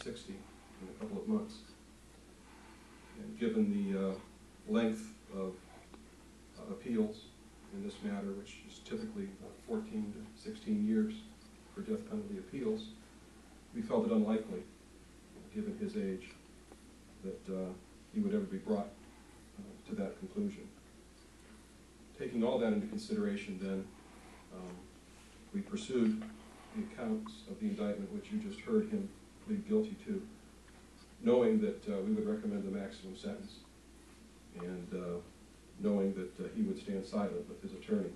60 in a couple of months. And given the length of appeals in this matter, which is typically 14 to 16 years for death penalty appeals, we felt it unlikely, given his age, that he would ever be brought to that conclusion. Taking all that into consideration, then, we pursued the accounts of the indictment which you just heard him plead guilty to, knowing that we would recommend the maximum sentence, and knowing that he would stand silent with his attorney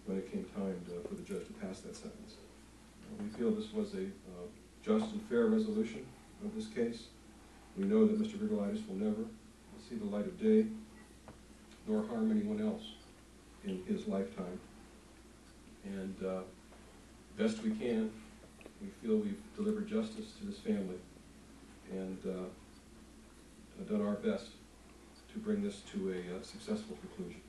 when it came time for the judge to pass that sentence. We feel this was a just and fair resolution of this case. We know that Mr. Grigolitis will never see the light of day, nor harm anyone else in his lifetime. And best we can, we feel we've delivered justice to this family and done our best to bring this to a successful conclusion.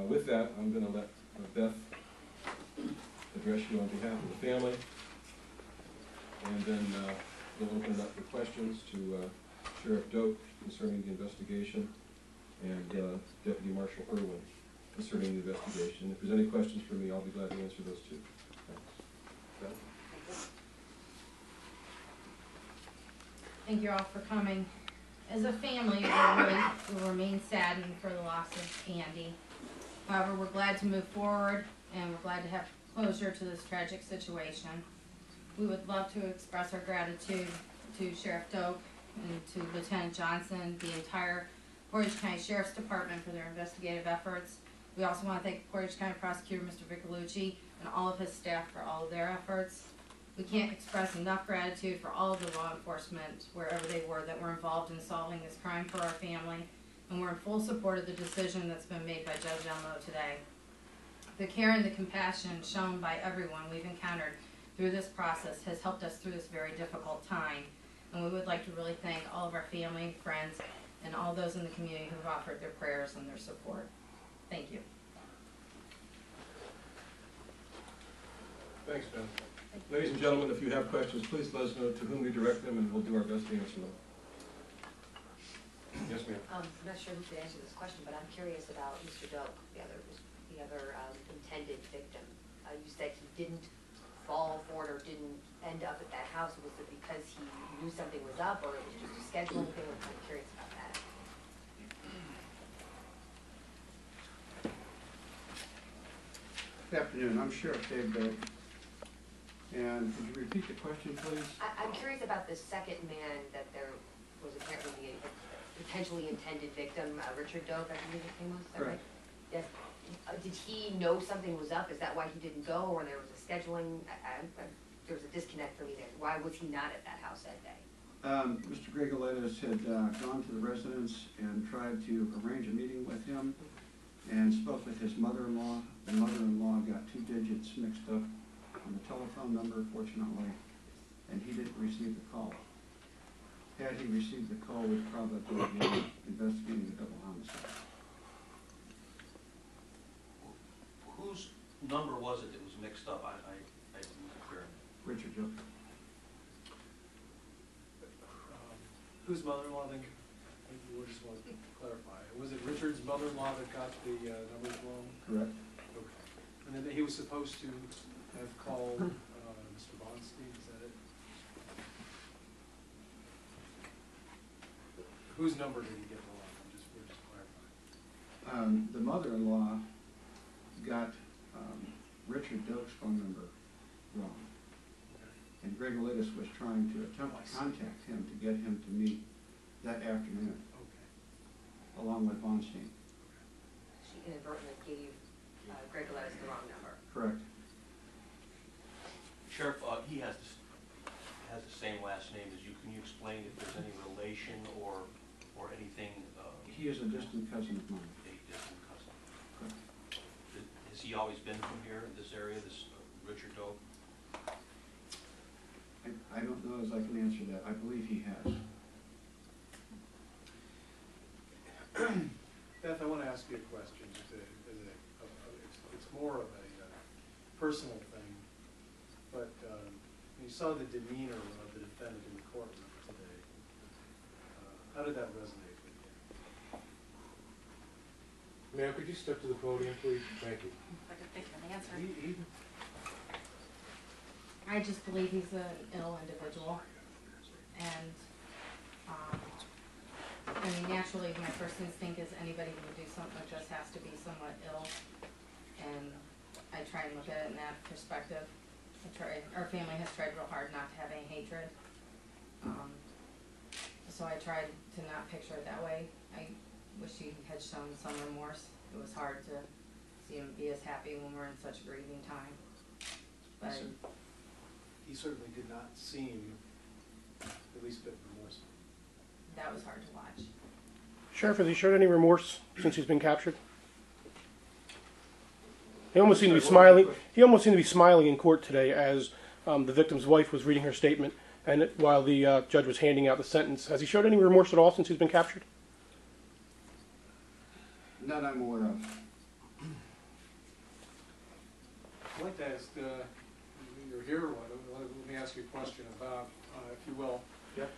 With that, I'm going to let Beth address you on behalf of the family, and then we'll open it up for questions to Sheriff Doak concerning the investigation and Deputy Marshal Irwin concerning the investigation. If there's any questions for me, I'll be glad to answer those too. Thanks. Beth? Thank you all for coming. As a family, we remain saddened for the loss of Andy. However, we're glad to move forward, and we're glad to have closure to this tragic situation. We would love to express our gratitude to Sheriff Doak and to Lieutenant Johnson, the entire Portage County Sheriff's Department for their investigative efforts. We also want to thank Portage County Prosecutor Mr. Vicolucci and all of his staff for all of their efforts. We can't express enough gratitude for all of the law enforcement, wherever they were, that were involved in solving this crime for our family, and we're in full support of the decision that's been made by Judge Elmo today. The care and the compassion shown by everyone we've encountered through this process has helped us through this very difficult time, and we would like to really thank all of our family, friends, and all those in the community who have offered their prayers and their support. Thank you. Thanks, Ben. Ladies and gentlemen, if you have questions, please let us know to whom we direct them, and we'll do our best to answer them. Yes, ma'am. I'm not sure who should answer this question, but I'm curious about Mr. Doak, the other intended victim. You said he didn't fall for it or didn't end up at that house. Was it because he knew something was up, or it was just a scheduling thing? I'm kind of curious about that. Good afternoon. I'm Sheriff Dave Doak. And could you repeat the question, please? I'm curious about the second man that there was apparently a potentially intended victim, Richard Doak, I believe his name was. Is that right? Yes. Did he know something was up? Is that why he didn't go, or there was a scheduling? There was a disconnect for me there. Why was he not at that house that day? Mr. Grigolitis had gone to the residence and tried to arrange a meeting with him and spoke with his mother-in-law. The mother-in-law got 2 digits mixed up on the telephone number, fortunately, and he didn't receive the call. Had he received the call, we'd probably be investigating a double homicide. Whose number was it that was mixed up? I didn't hear. Richard Doak. Whose mother-in-law, then? We just want to clarify. Was it Richard's mother-in-law that got the numbers wrong? Correct. Okay. And then he was supposed to have called Mr. VonStein, is that it? Whose number did he get wrong? We're just clarifying. The mother-in-law got Richard Doak's phone number wrong. Okay. And Grigolitis was trying to attempt to contact him to get him to meet that afternoon, Okay. along with VonStein. She inadvertently gave Grigolitis the wrong number. Correct. Sheriff, he has the same last name as you. Can you explain if there's any relation or anything? He is a distant cousin of mine. A distant cousin. Correct. Has he always been from here, this area, this Richard Doak? I don't know as I can answer that. I believe he has. Beth, I want to ask you a question. It's more of a personal thing, but you saw the demeanor of the defendant in the courtroom today. How did that resonate with you? Ma'am, could you step to the podium, please? Thank you. I could think of an answer. I just believe he's an ill individual, and, I mean, naturally, my first instinct is anybody who would do something like this has to be somewhat ill, and I try and look at it in that perspective. Our family has tried real hard not to have any hatred, so I tried to not picture it that way. I wish he had shown some remorse. It was hard to see him be as happy when we're in such a grieving time, but. He certainly did not seem at least a bit remorseful. That was hard to watch. Sheriff, has he showed any remorse since he's been captured? He almost seemed to be smiling. He almost seemed to be smiling in court today as the victim's wife was reading her statement, and while the judge was handing out the sentence. Has he showed any remorse at all since he's been captured? None I'm aware of. I'd like to ask, you're here, let me ask you a question about, if you will. Yep.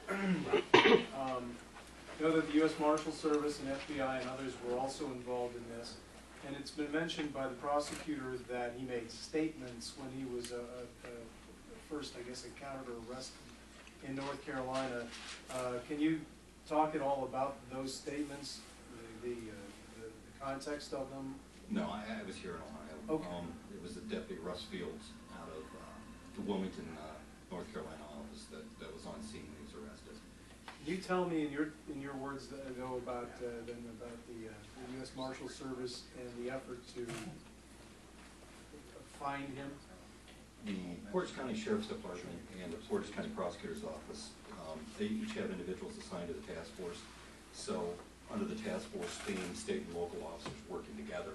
Know that the U.S. Marshal Service and FBI and others were also involved in this, and it's been mentioned by the prosecutor that he made statements when he was first, I guess, encountered or arrested in North Carolina. Can you talk at all about those statements, the context of them? No, I was here in Ohio. Okay. It was the Deputy Russ Fields out of the Wilmington, North Carolina office that was on scene when he was arrested. Can you tell me in your words though about the U.S. Marshal Service and the effort to find him? The Portage County Sheriff's Department and the Portage County Prosecutor's Office, they each have individuals assigned to the task force. So under the task force being state and local officers working together,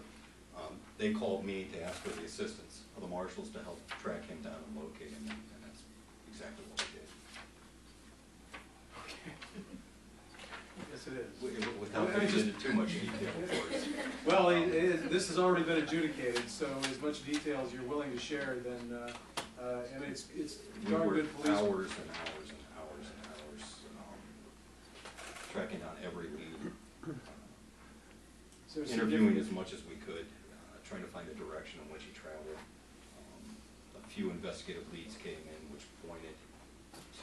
they called me to ask for the assistance of the marshals to help track him down and locate him, and that's exactly what we did. Okay. Yes, it is. Without getting into too much detail, of course. Well, this has already been adjudicated, so as much detail as you're willing to share, then, and it's We darn worked good police. hours and hours and hours and hours tracking down every lead, So interviewing as much as we could, trying to find a direction in which he traveled. A few investigative leads came in which pointed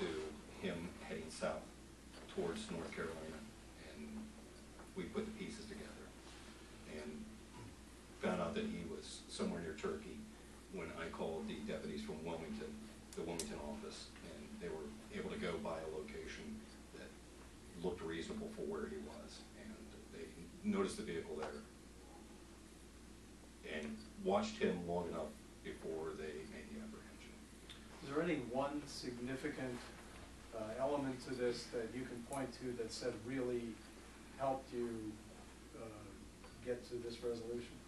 to him heading south towards North Carolina, and we put the pieces together and found out that he was somewhere near Turkey when I called the deputies from Wilmington, the Wilmington office, and they were able to go by a location that looked reasonable for where he was, and they noticed the vehicle there and watched him long enough before they made the apprehension. Is there any one significant element to this that you can point to that said really helped you get to this resolution?